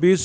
20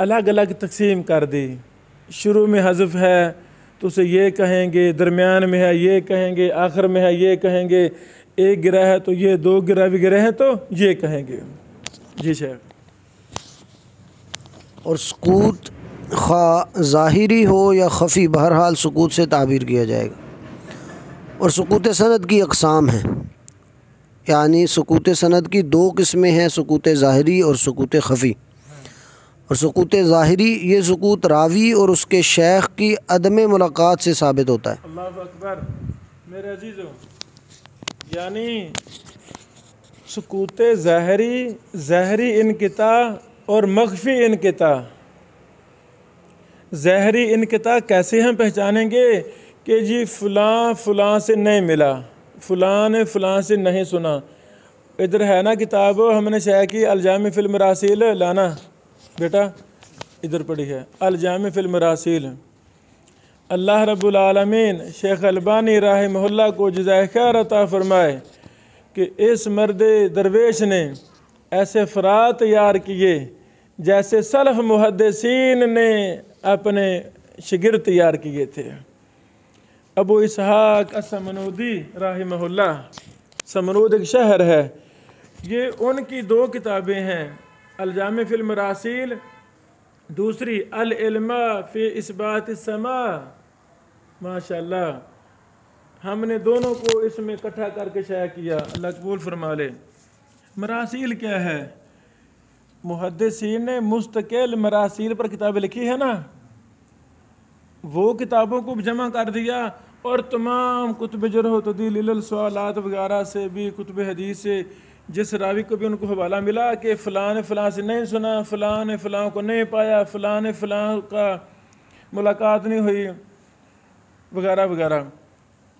الگ الگ تقسیم کر دی. شروع میں حذف ہے تو اسے یہ کہیں گے، درمیان میں ہے یہ کہیں گے، آخر میں ہے یہ کہیں گے، ایک گرہ ہے تو یہ، دو گرہ بھی گرہ ہیں تو یہ کہیں گے. جی شیخ. اور سکوت خواہ ظاہری ہو یا خفی، بہرحال سکوت سے تعبیر کیا جائے گا. اور سکوت سند کی اقسام ہیں، یعنی سکوت سند کی دو قسمیں ہیں، سکوت ظاہری اور سکوت خفی. اور سکوت ظاہری یہ سکوت راوی اور اس کے شیخ کی عدم ملاقات سے ثابت ہوتا ہے. اللہ اکبر. میرے عزیزو، یعنی سکوت ظاہری انقطاع اور مخفی انقطاع. ظاہری انقطاع کیسے ہم پہچانیں گے کہ جی فلاں سے نہیں ملا، فلاں نے فلاں سے نہیں سنا. ادھر ہے نا کتاب ہم نے شائع کی الجامع فی المراسیل، لانا بیٹا ادھر پڑھی ہے الجامع فی المراسیل. اللہ رب العالمین شیخ البانی رحمہ اللہ کو جزائے خیر عطا فرمائے کہ اس مرد درویش نے ایسے افراد تیار کیے جیسے سلف محدثین نے اپنے شاگرد تیار کیے تھے. ابو اسحاق السمنودی رحمہ اللہ، سمنود ایک شہر ہے، یہ ان کی دو کتابیں ہیں، الجامع فی المراسیل، دوسری العلم فی اثبات السماء. ماشاءاللہ ہم نے دونوں کو اس میں اکٹھا کر کے شائع کیا، اللہ قبول فرما لے. مراسیل کیا ہے؟ محدثین نے مستقل مراسیل پر کتابیں لکھی ہے نا، وہ کتابوں کو جمع کر دیا اور تمام کتب جرح و تعدیل، علل، سوالات وغیرہ سے بھی، کتب حدیث سے جس راوی کو بھی ان کو حوالہ ملا کہ فلاں نے فلاں سے نہیں سنا، فلاں نے فلاں کو نہیں پایا، فلاں نے فلاں کا ملاقات نہیں ہوئی وغیرہ وغیرہ،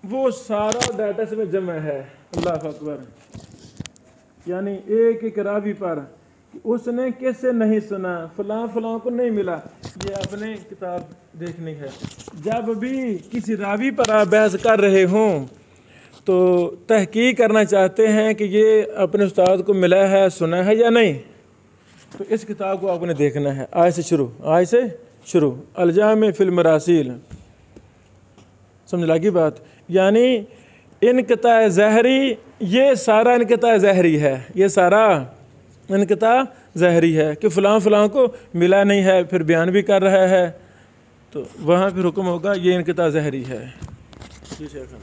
وہ سارا ڈیٹا اس میں جمع ہے. اللہ اکبر. یعنی ایک ایک راوی پر اس نے کس سے نہیں سنا، فلاں کو نہیں ملا، یہ آپ نے کتاب دیکھنی ہے. جب بھی کسی راوی پر آپ بحث کر رہے ہوں تو تحقیق کرنا چاہتے ہیں کہ یہ اپنے استاد کو ملا ہے، سنا ہے یا نہیں، تو اس کتاب کو آپ نے دیکھنا ہے. آج سے شروع الجامع فی المراسیل. سمجھ لگی بات؟ یعنی انقطاع ظاہری، یہ سارا انقطاع ظاہری ہے، یہ سارا انقطاع ظاہری ہے کہ فلاں کو ملا نہیں ہے، پھر بیان بھی کر رہا ہے، تو وہاں پھر حکم ہوگا یہ انقطاع ظاہری ہے. جی شیخ.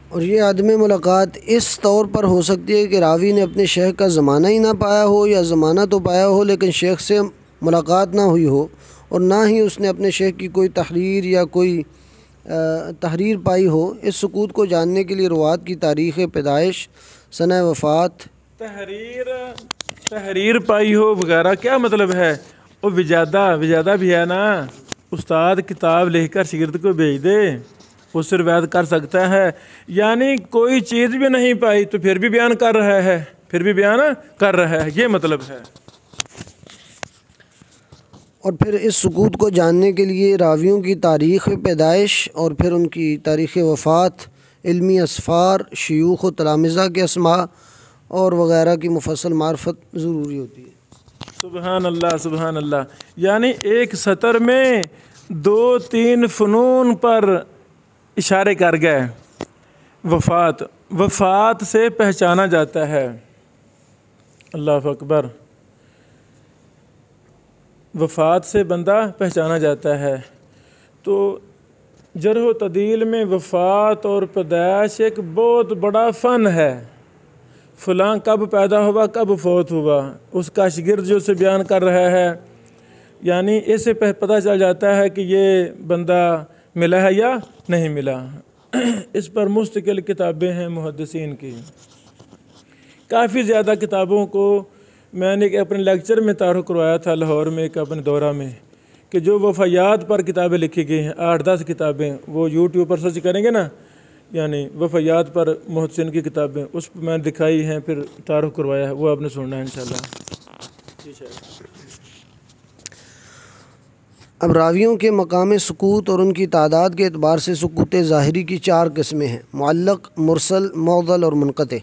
اور یہ عدم ملاقات اس طور پر ہو سکتی ہے کہ راوی نے اپنے شیخ کا زمانہ ہی نہ پایا ہو، یا زمانہ تو پایا ہو لیکن شیخ سے ملاقات نہ ہوئی ہو، اور نہ ہی اس نے اپنے شیخ کی کوئی تحریر یا کوئی تحریر پائی ہو. اس سکوت کو جاننے کے لیے روات کی تاریخ پیدائش، سنہ وفات، تحریر پائی ہو وغیرہ کیا مطلب ہے؟ وہ وجادہ بھی ہے نا، استاد کتاب لکھ کر شاگرد کو بھیج دے، اس سے روایت کر سکتا ہے. یعنی کوئی چیز بھی نہیں پائی تو پھر بھی بیان کر رہا ہے، یہ مطلب ہے. اور پھر اس سکوت کو جاننے کے لیے راویوں کی تاریخ پیدائش اور پھر ان کی تاریخ وفات، علمی اسفار، شیوخ و تلامذہ کے اسماء اور وغیرہ کی مفصل معرفت ضروری ہوتی ہے. سبحان اللہ سبحان اللہ. یعنی ایک سطر میں 2-3 فنون پر اشارے کر گئے. وفات سے پہچانا جاتا ہے. اللہ اکبر. وفات سے بندہ پہچانا جاتا ہے. تو جرح و تعدیل میں وفات اور پیدائش ایک بہت بڑا فن ہے. فلاں کب پیدا ہوا، کب فوت ہوا، اس کا شاگرد جو اسے بیان کر رہا ہے، یعنی اس سے پتہ چل جاتا ہے کہ یہ بندہ ملا ہے یا نہیں ملا. اس پر مستقل کتابیں ہیں محدثین کی. کافی زیادہ کتابوں کو میں نے اپنے لیکچر میں تعارف کروایا تھا لاہور میں ایک اپنے دورہ میں، کہ جو وفیات پر کتابیں لکھی گئی ہیں 8-10 کتابیں، وہ یوٹیوب پر سرچ کریں گے نا، یعنی وفیات پر محدثین کی کتابیں، اس پہ میں نے دکھائی ہیں، پھر تعارف کروایا ہے، وہ آپ نے سننا ہے انشاءاللہ. اب راویوں کے مقام سکوت اور ان کی تعداد کے اعتبار سے سکوت ظاہری کی 4 قسمیں ہیں: معلق، مرسل، معضل اور منقطع.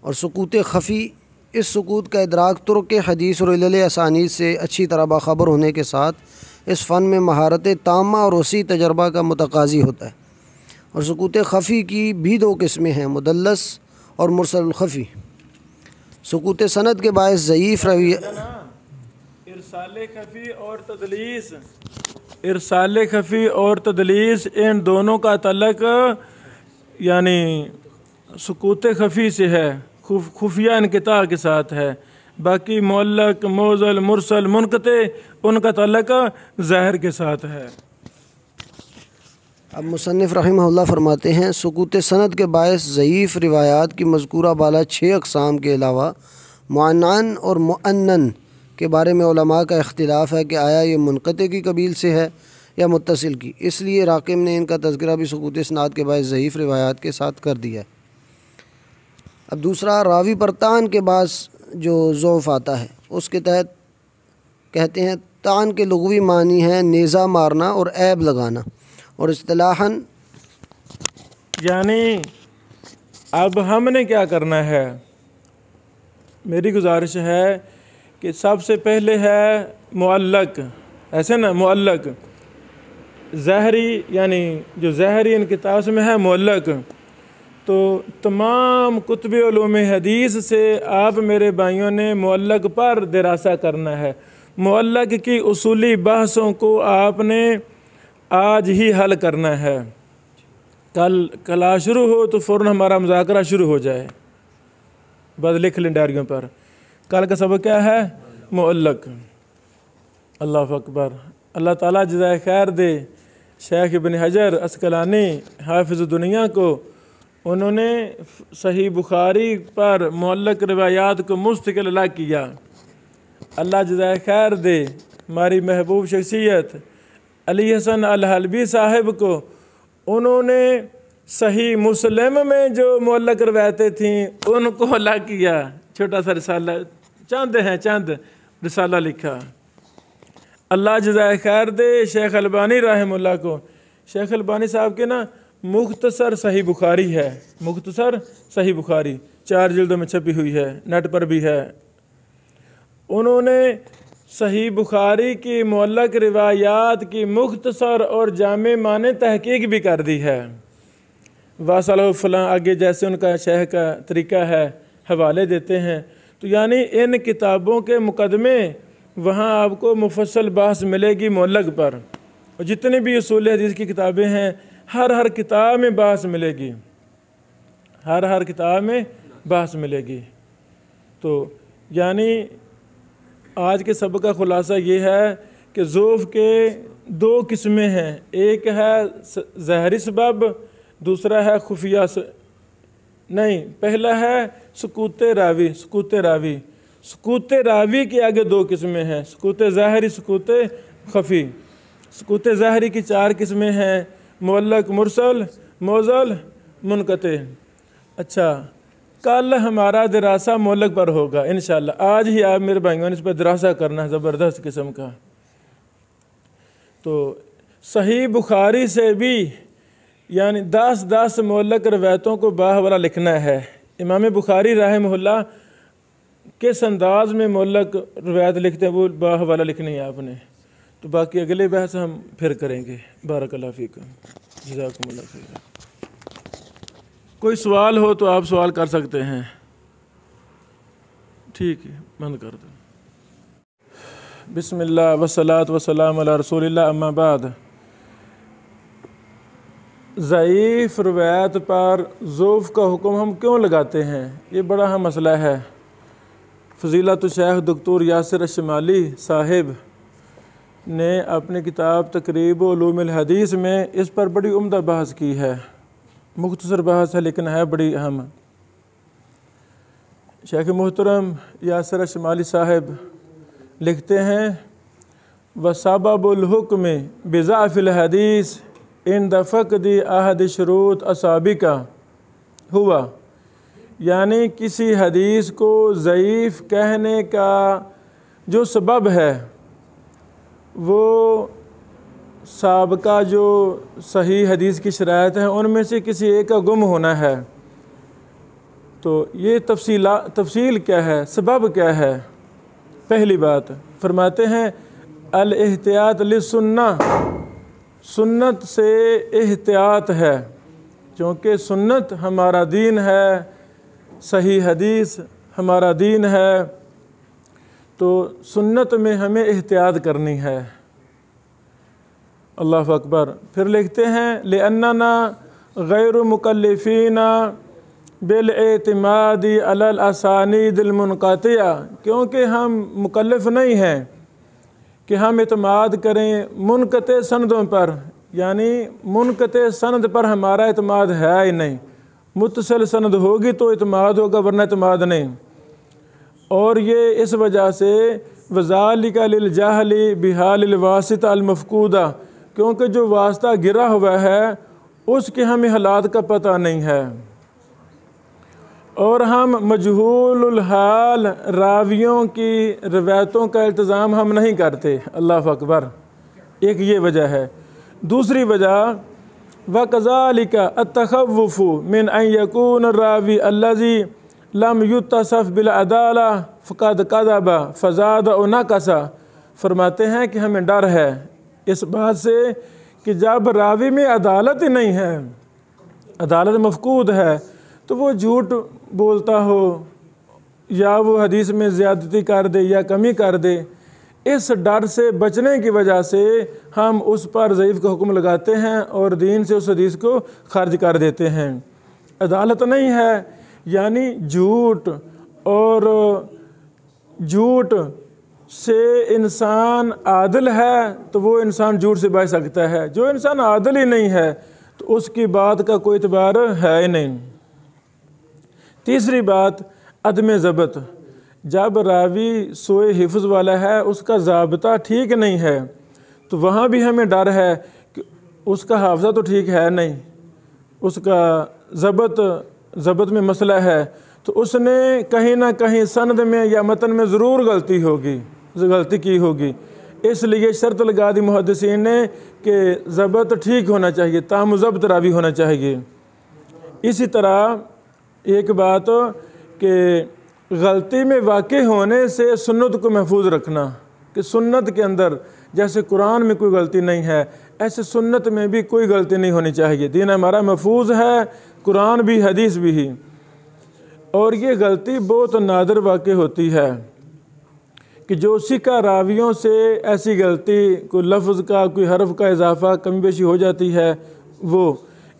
اور سکوت خفی اس سکوت کا ادراک ترک حدیث اور علل اسانید سے اچھی طرح باخبر ہونے کے ساتھ اس فن میں مہارت تامہ اور وسیع تجربہ کا متقاضی ہوتا ہے۔ اور سکوت خفی کی بھی دو قسمیں ہیں، مدلس اور مرسل الخفی۔ سکوت سند کے باعث ضعیف رویہ ارسال خفی اور تدلیس ان دونوں کا تعلق یعنی سکوت خفی سے ہے، خفیہ انقطاع کے ساتھ ہے۔ باقی معلق، موزل، مرسل، منقطع ان کا تعلق ظاہر کے ساتھ ہے۔ اب مصنف رحمہ اللہ فرماتے ہیں سکوت سند کے باعث ضعیف روایات کی مذکورہ بالا 6 اقسام کے علاوہ معنن اور مؤنن کے بارے میں علماء کا اختلاف ہے کہ آیا یہ منقطع کی قبیل سے ہے یا متصل کی۔ اس لیے راقم نے ان کا تذکرہ بھی سکوت اسناد کے باعث ضعیف روایات کے ساتھ کر دیا ہے۔ اب دوسرا، راوی پر طعن کے بعد جو ضعف آتا ہے اس کے تحت کہتے ہیں طعن کے لغوی معنی ہے نیزہ مارنا اور عیب لگانا، اور اصطلاحاً یعنی اب ہم نے کیا کرنا ہے، میری گزارش ہے کہ سب سے پہلے ہے معلق، ایسے نا معلق ظاہری، یعنی جو ظاہری انقطاع میں ہے معلق، تو تمام کتب علوم حدیث سے آپ میرے بھائیوں نے معلق پر دراسہ کرنا ہے۔ معلق کی اصولی بحثوں کو آپ نے آج ہی حل کرنا ہے، کل کلاس شروع ہو تو فوراً ہمارا مذاکرہ شروع ہو جائے، بس لکھ لیں ڈائریوں پر۔ کل کا سبق کیا ہے؟ معلق۔ اللہ اکبر، اللہ تعالیٰ جزائے خیر دے شیخ ابن حجر عسقلانی حافظ دنیا کو، انہوں نے صحیح بخاری پر معلق روایات کو مستقل الگ کیا۔ اللہ جزائے خیر دے ہماری محبوب شخصیت علی حسن الحلبی صاحب کو، انہوں نے صحیح مسلم میں جو معلق روایتیں تھیں ان کو الگ کیا، چھوٹا سا رسالہ، چند رسالہ لکھا۔ اللہ جزائے خیر دے شیخ البانی رحمہ اللہ کو، شیخ البانی صاحب کے نا مختصر صحیح بخاری ہے، مختصر صحیح بخاری 4 جلدوں میں چھپی ہوئی ہے، نیٹ پر بھی ہے۔ انہوں نے صحیح بخاری کی معلق روایات کی مختصر اور جامع معنی تحقیق بھی کر دی ہے۔ واصلہ فلاں آگے جیسے ان کا شیخ کا طریقہ ہے حوالے دیتے ہیں، تو یعنی ان کتابوں کے مقدمے وہاں آپ کو مفصل بحث ملے گی معلق پر، اور جتنی بھی اصول حدیث کی کتابیں ہیں ہر کتاب میں بحث ملے گی، ہر کتاب میں بحث ملے گی۔ تو یعنی آج کے سبق کا خلاصہ یہ ہے کہ ضعف کے 2 قسمیں ہیں، ایک ہے ظاہری سبب، دوسرا ہے خفیہ پہلا ہے سکوت راوی۔ سکوت راوی کے آگے 2 قسمیں ہیں، سکوت ظاہری، سکوت خفی۔ سکوت ظاہری کی 4 قسمیں ہیں، معلق، مرسل، موزل، منقطع۔ اچھا، کل ہمارا دراسہ معلق پر ہوگا انشاءاللہ، آج ہی آپ میرے بھائیوں نے اس پر دراسہ کرنا ہے زبردست قسم کا۔ تو صحیح بخاری سے بھی یعنی 10 معلق روایتوں کو باحوالہ لکھنا ہے۔ امام بخاری رحمہ اللہ کس انداز میں معلق روایت لکھتے ہیں وہ باحوالہ لکھنی ہے آپ نے۔ تو باقی اگلے بحث ہم پھر کریں گے۔ بارک اللہ فیکم، جزاکم اللہ خیر۔ کوئی سوال ہو تو آپ سوال کر سکتے ہیں، ٹھیک ہے، بند کر دو۔ بسم اللہ والصلاۃ والسلام علی رسول اللہ، اما بعد۔ ضعیف روایت پر ضعف کا حکم ہم کیوں لگاتے ہیں، یہ بڑا اہم مسئلہ ہے۔ فضیلت الشیخ دکتور یاسر الشمالی صاحب نے اپنی کتاب تقریب علوم الحدیث میں اس پر بڑی عمدہ بحث کی ہے، مختصر بحث ہے لیکن ہے بڑی اہم۔ شیخ محترم یاسر الشمالی صاحب لکھتے ہیں وَسَبَبُ الْحُكْمِ بِضَعْفِ الْحَدِيثِ عِنْدَ فَقْدِ أَحَدِ شُرُوطِ السَّابِقَةِ ہوا، یعنی کسی حدیث کو ضعیف کہنے کا جو سبب ہے وہ سابقہ جو صحیح حدیث کی شرائط ہیں ان میں سے کسی ایک کا گم ہونا ہے۔ تو یہ تفصیل کیا ہے، سبب کیا ہے؟ پہلی بات فرماتے ہیں الاحتیاط للسنہ، سنت سے احتیاط ہے، کیونکہ سنت ہمارا دین ہے، صحیح حدیث ہمارا دین ہے، تو سنت میں ہمیں احتیاط کرنی ہے۔ اللہ اکبر۔ پھر لکھتے ہیں لِأَنَّنَا غَيْرُ مُكَلِّفِينَ بِالْاعْتِمَادِ عَلَى الْأَسَانِيدِ الْمُنْقَطِعَةِ، کیونکہ ہم مکلف نہیں ہیں کہ ہم اعتماد کریں منقطع سندوں پر، یعنی منقطع سند پر ہمارا اعتماد ہے ہی نہیں، متصل سند ہوگی تو اعتماد ہوگا ورنہ اعتماد نہیں۔ اور یہ اس وجہ سے وَذَلِكَ لِلْجَهْلِ بِحَالِ الْوَاسِطَةِ الْمَفْقُودَةِ، کیونکہ جو واسطہ گرا ہوا ہے اس کے ہمیں حالات کا پتہ نہیں ہے، اور ہم مجہول الحال راویوں کی روایتوں کا التزام ہم نہیں کرتے۔ اللہ اکبر۔ ایک یہ وجہ ہے۔ دوسری وجہ وَكَذَلِكَ التَّخَوُّفُ مِنْ أَنْ يَكُونَ الرَّاوِي الَّذِي لَمْ يُتَّصَفْ بِالْعَدَالَةِ فَقَدْ كَذَبَ فَزَادَ أَوْ نَقَصَ، فرماتے ہیں کہ ہمیں ڈر ہے اس بات سے کہ جب راوی میں عدالت ہی نہیں ہے، عدالت مفقود ہے، تو وہ جھوٹ بولتا ہو یا وہ حدیث میں زیادتی کر دے یا کمی کر دے، اس ڈر سے بچنے کی وجہ سے ہم اس پر ضعیف کا حکم لگاتے ہیں اور دین سے اس حدیث کو خارج کر دیتے ہیں۔ عدالت نہیں ہے یعنی جھوٹ، اور جھوٹ سے انسان عادل ہے تو وہ انسان جھوٹ سے بچ سکتا ہے، جو انسان عادل ہی نہیں ہے تو اس کی بات کا کوئی اعتبار ہے ہی نہیں۔ تیسری بات عدم ضبط، جب راوی سوء حفظ والا ہے، اس کا ضابطہ ٹھیک نہیں ہے، تو وہاں بھی ہمیں ڈر ہے کہ اس کا حافظہ تو ٹھیک ہے نہیں، اس کا ضبط میں مسئلہ ہے، تو اس نے کہیں نہ کہیں سند میں یا متن میں ضرور غلطی کی ہوگی، اس لیے شرط لگا دی محدثین نے کہ ضبط ٹھیک ہونا چاہیے، تام ضبط راوی ہونا چاہیے۔ اسی طرح ایک بات کہ غلطی میں واقع ہونے سے سنت کو محفوظ رکھنا، کہ سنت کے اندر جیسے قرآن میں کوئی غلطی نہیں ہے، ایسے سنت میں بھی کوئی غلطی نہیں ہونی چاہیے۔ دین ہمارا محفوظ ہے، قرآن بھی حدیث بھی ہی، اور یہ غلطی بہت نادر واقع ہوتی ہے کہ جو سکہ راویوں سے ایسی غلطی، کوئی لفظ کا کوئی حرف کا اضافہ کمی بیشی ہو جاتی ہے، وہ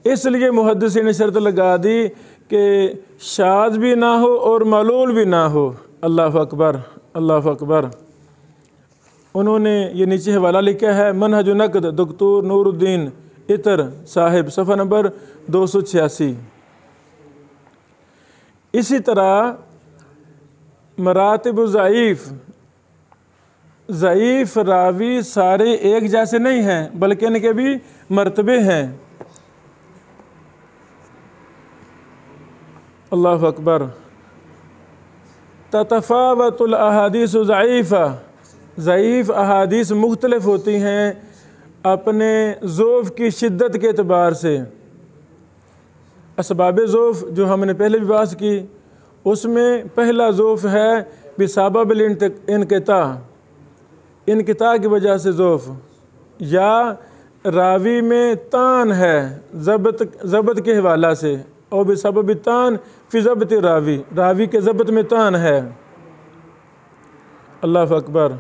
اس لیے محدثین نے شرط لگا دی کہ شاذ بھی نہ ہو اور معلول بھی نہ ہو۔ اللہ اکبر، اللہ اکبر۔ انہوں نے یہ نیچے حوالہ لکھا ہے منہج نقد دکتور نور الدین عطر صاحب، صفحہ نمبر 286۔ اسی طرح مراتب ضعیف راوی سارے ایک جیسے نہیں ہیں بلکہ ان کے بھی مرتبے ہیں۔ اللہ اکبر۔ تتفاوت الاحادیث ضعیفہ، ضعیف احادیث مختلف ہوتی ہیں اپنے ضعف کی شدت کے اعتبار سے۔ اسباب ضعف جو ہم نے پہلے بھی بات کی، اس میں پہلا ضعف ہے بسبب انقطاع کی وجہ سے ضعف، یا راوی میں طعن ہے ضبط کے حوالہ سے، اور بسبب طعن فی ضبط راوی کے ضبط میں طعن ہے۔ اللہ اکبر۔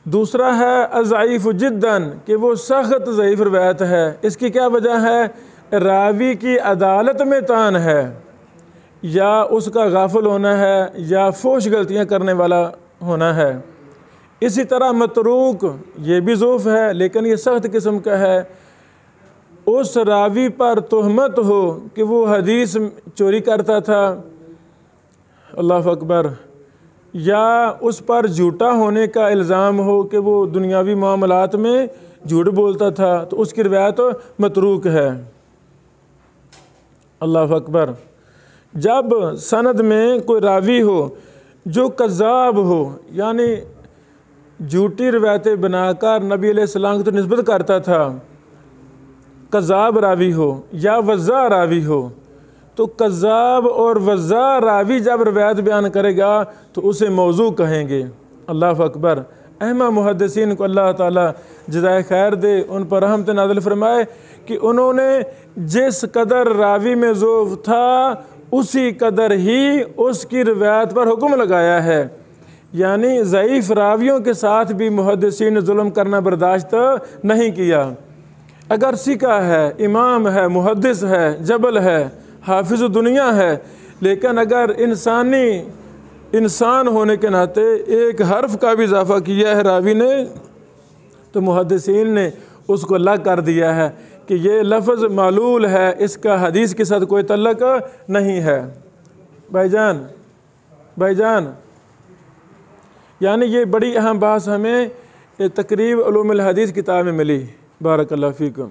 دوسرا ہے الضعیف جداً، کہ وہ سخت ضعیف روایت ہے۔ اس کی کیا وجہ ہے؟ راوی کی عدالت میں طعن ہے، یا اس کا غافل ہونا ہے، یا فحش غلطیاں کرنے والا ہونا ہے۔ اسی طرح متروک، یہ بھی ضعف ہے لیکن یہ سخت قسم کا ہے۔ اس راوی پر تہمت ہو کہ وہ حدیث چوری کرتا تھا، اللہ اکبر، یا اس پر جھوٹا ہونے کا الزام ہو کہ وہ دنیاوی معاملات میں جھوٹ بولتا تھا، تو اس کی روایت متروک ہے۔ اللہ اکبر۔ جب سند میں کوئی راوی ہو جو کذاب ہو، یعنی جھوٹی روایتیں بنا کر نبی علیہ السلام کی نسبت کرتا تھا، کذاب راوی ہو یا وضاع راوی ہو، تو کذاب اور وضاع راوی جب روایت بیان کرے گا تو اسے موضوع کہیں گے۔ اللہ اکبر۔ اہم محدثین کو اللہ تعالیٰ جزائے خیر دے، ان پر رحمت نازل فرمائے کہ انہوں نے جس قدر راوی میں ضعف تھا اسی قدر ہی اس کی روایت پر حکم لگایا ہے، یعنی ضعیف راویوں کے ساتھ بھی محدثین نے ظلم کرنا برداشت نہیں کیا۔ اگر ثقہ ہے، امام ہے، محدث ہے، جبل ہے، حافظ دنیا ہے، لیکن اگر انسان ہونے کے ناطے ایک حرف کا بھی اضافہ کیا ہے راوی نے تو محدثین نے اس کو لغو کر دیا ہے کہ یہ لفظ معلول ہے، اس کا حدیث کے ساتھ کوئی تعلق نہیں ہے۔ بھائی جان یعنی یہ بڑی اہم بحث ہمیں تقریب علوم الحدیث کتاب میں ملی۔ بارک اللہ فیکم۔